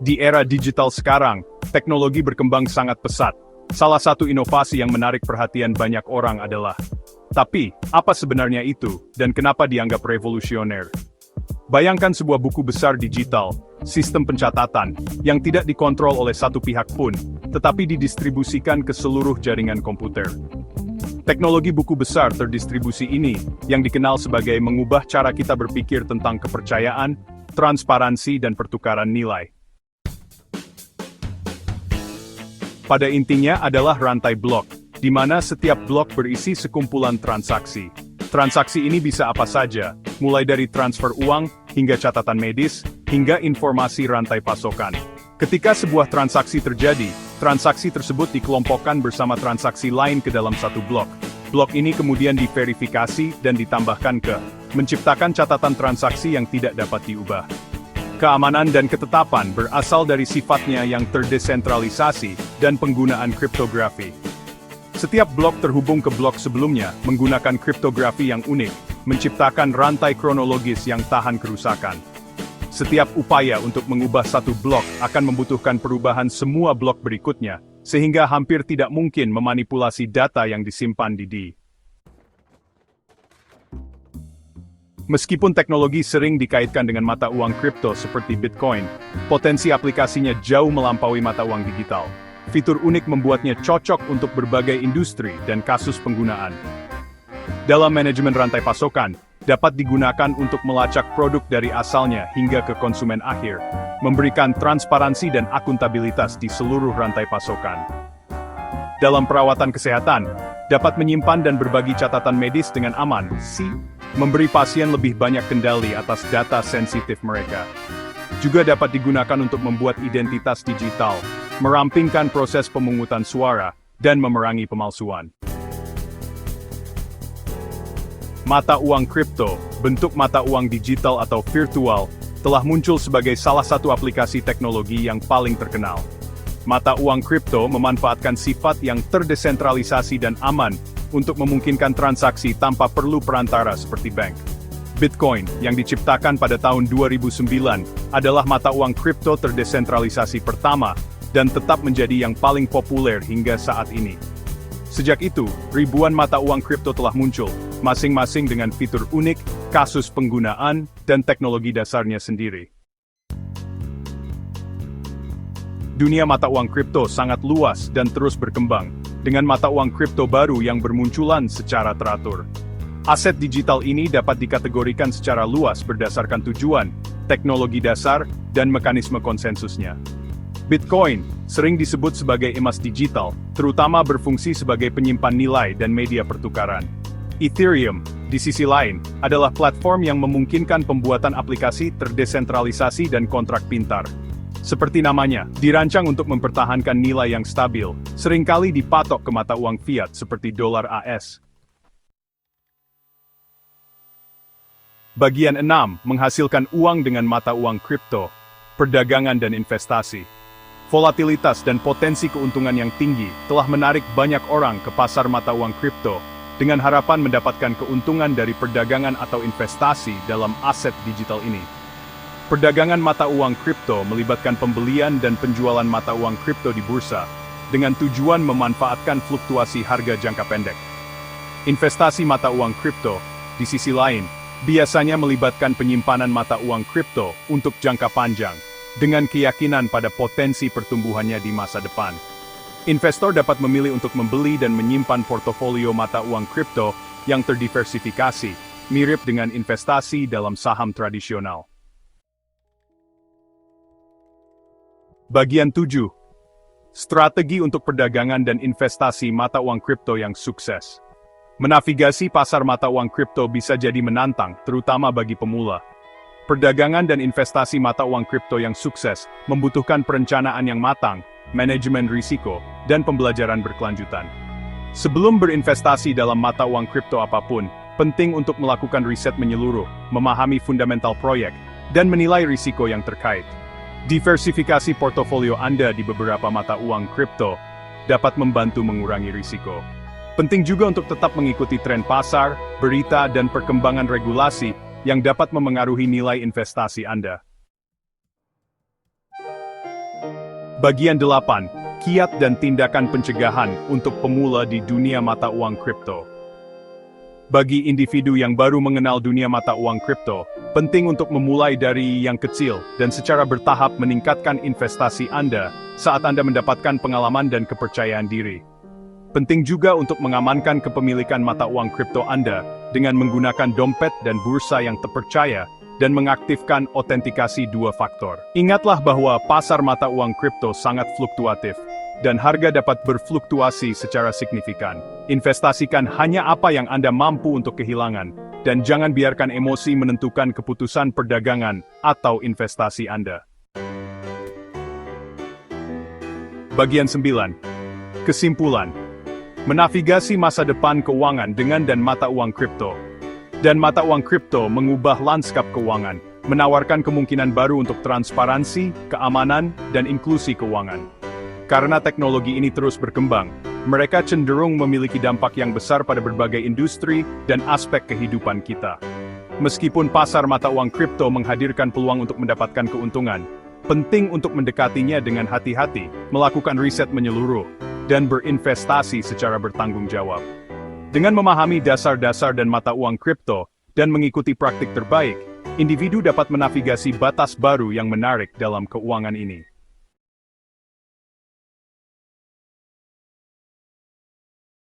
Di era digital sekarang, teknologi berkembang sangat pesat. Salah satu inovasi yang menarik perhatian banyak orang adalah, tapi, apa sebenarnya itu, dan kenapa dianggap revolusioner? Bayangkan sebuah buku besar digital, sistem pencatatan, yang tidak dikontrol oleh satu pihak pun, tetapi didistribusikan ke seluruh jaringan komputer. Teknologi buku besar terdistribusi ini, yang dikenal sebagai mengubah cara kita berpikir tentang kepercayaan, transparansi dan pertukaran nilai. Pada intinya adalah rantai blok, di mana setiap blok berisi sekumpulan transaksi. Transaksi ini bisa apa saja, mulai dari transfer uang, hingga catatan medis, hingga informasi rantai pasokan. Ketika sebuah transaksi terjadi, transaksi tersebut dikelompokkan bersama transaksi lain ke dalam satu blok. Blok ini kemudian diverifikasi dan ditambahkan ke, menciptakan catatan transaksi yang tidak dapat diubah. Keamanan dan ketetapan berasal dari sifatnya yang terdesentralisasi dan penggunaan kriptografi. Setiap blok terhubung ke blok sebelumnya menggunakan kriptografi yang unik, menciptakan rantai kronologis yang tahan kerusakan. Setiap upaya untuk mengubah satu blok akan membutuhkan perubahan semua blok berikutnya, sehingga hampir tidak mungkin memanipulasi data yang disimpan di D. Meskipun teknologi sering dikaitkan dengan mata uang kripto seperti Bitcoin, potensi aplikasinya jauh melampaui mata uang digital. Fitur unik membuatnya cocok untuk berbagai industri dan kasus penggunaan. Dalam manajemen rantai pasokan, dapat digunakan untuk melacak produk dari asalnya hingga ke konsumen akhir, memberikan transparansi dan akuntabilitas di seluruh rantai pasokan. Dalam perawatan kesehatan, dapat menyimpan dan berbagi catatan medis dengan aman, memberi pasien lebih banyak kendali atas data sensitif mereka. Juga dapat digunakan untuk membuat identitas digital, merampingkan proses pemungutan suara, dan memerangi pemalsuan. Mata uang kripto, bentuk mata uang digital atau virtual, telah muncul sebagai salah satu aplikasi teknologi yang paling terkenal. Mata uang kripto memanfaatkan sifat yang terdesentralisasi dan aman untuk memungkinkan transaksi tanpa perlu perantara seperti bank. Bitcoin, yang diciptakan pada tahun 2009, adalah mata uang kripto terdesentralisasi pertama, dan tetap menjadi yang paling populer hingga saat ini. Sejak itu, ribuan mata uang kripto telah muncul, masing-masing dengan fitur unik, kasus penggunaan, dan teknologi dasarnya sendiri. Dunia mata uang kripto sangat luas dan terus berkembang, dengan mata uang kripto baru yang bermunculan secara teratur. Aset digital ini dapat dikategorikan secara luas berdasarkan tujuan, teknologi dasar, dan mekanisme konsensusnya. Bitcoin, sering disebut sebagai emas digital, terutama berfungsi sebagai penyimpan nilai dan media pertukaran. Ethereum, di sisi lain, adalah platform yang memungkinkan pembuatan aplikasi terdesentralisasi dan kontrak pintar. Seperti namanya, dirancang untuk mempertahankan nilai yang stabil, seringkali dipatok ke mata uang fiat seperti dolar AS. Bagian 6, menghasilkan uang dengan mata uang kripto, perdagangan dan investasi. Volatilitas dan potensi keuntungan yang tinggi telah menarik banyak orang ke pasar mata uang kripto, dengan harapan mendapatkan keuntungan dari perdagangan atau investasi dalam aset digital ini. Perdagangan mata uang kripto melibatkan pembelian dan penjualan mata uang kripto di bursa, dengan tujuan memanfaatkan fluktuasi harga jangka pendek. Investasi mata uang kripto, di sisi lain, biasanya melibatkan penyimpanan mata uang kripto untuk jangka panjang, dengan keyakinan pada potensi pertumbuhannya di masa depan. Investor dapat memilih untuk membeli dan menyimpan portofolio mata uang kripto yang terdiversifikasi, mirip dengan investasi dalam saham tradisional. Bagian 7. Strategi untuk perdagangan dan investasi mata uang kripto yang sukses. Menavigasi pasar mata uang kripto bisa jadi menantang, terutama bagi pemula. Perdagangan dan investasi mata uang kripto yang sukses membutuhkan perencanaan yang matang, manajemen risiko, dan pembelajaran berkelanjutan. Sebelum berinvestasi dalam mata uang kripto apapun, penting untuk melakukan riset menyeluruh, memahami fundamental proyek, dan menilai risiko yang terkait. Diversifikasi portofolio Anda di beberapa mata uang kripto dapat membantu mengurangi risiko. Penting juga untuk tetap mengikuti tren pasar, berita, dan perkembangan regulasi yang dapat memengaruhi nilai investasi Anda. Bagian 8. Kiat dan tindakan pencegahan untuk pemula di dunia mata uang kripto. Bagi individu yang baru mengenal dunia mata uang kripto, penting untuk memulai dari yang kecil dan secara bertahap meningkatkan investasi Anda saat Anda mendapatkan pengalaman dan kepercayaan diri. Penting juga untuk mengamankan kepemilikan mata uang kripto Anda dengan menggunakan dompet dan bursa yang terpercaya dan mengaktifkan otentikasi 2 faktor. Ingatlah bahwa pasar mata uang kripto sangat fluktuatif, dan harga dapat berfluktuasi secara signifikan. Investasikan hanya apa yang Anda mampu untuk kehilangan, dan jangan biarkan emosi menentukan keputusan perdagangan atau investasi Anda. Bagian 9. Kesimpulan. Menavigasi masa depan keuangan dengan dan mata uang kripto. Dan mata uang kripto mengubah lanskap keuangan, menawarkan kemungkinan baru untuk transparansi, keamanan, dan inklusi keuangan. Karena teknologi ini terus berkembang, mereka cenderung memiliki dampak yang besar pada berbagai industri dan aspek kehidupan kita. Meskipun pasar mata uang kripto menghadirkan peluang untuk mendapatkan keuntungan, penting untuk mendekatinya dengan hati-hati, melakukan riset menyeluruh, dan berinvestasi secara bertanggung jawab. Dengan memahami dasar-dasar dan mata uang kripto, dan mengikuti praktik terbaik, individu dapat menavigasi batas baru yang menarik dalam keuangan ini.